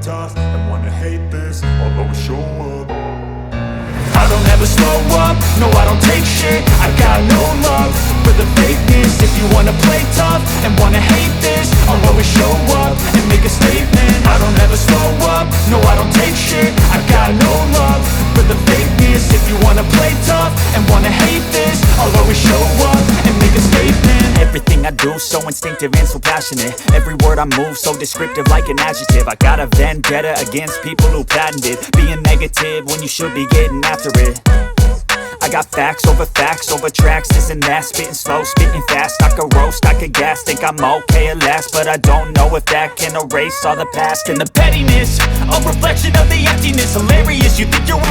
tough and wanna hate this, I'll always show up. I don't ever slow up, no I don't take shit. I got no love for the fakeness. If you wanna play tough and wanna hate this, I'll always show up and make a statement. I don't ever slow up, no I don't take shit. I got no love for the fakeness. If you wanna play tough and wanna hate this, I'll always show up and make a statement. Everything I do so instinctive and so passionate. Every word I move so descriptive like an adjective. I got a vendetta against people who patented being negative when you should be getting after it. I got facts over tracks, this and that. Spitting slow, spitting fast. I could roast, I could gas. Think I'm okay at last, but I don't know if that can erase all the past. And the pettiness, a reflection of the emptiness. Hilarious, you think you're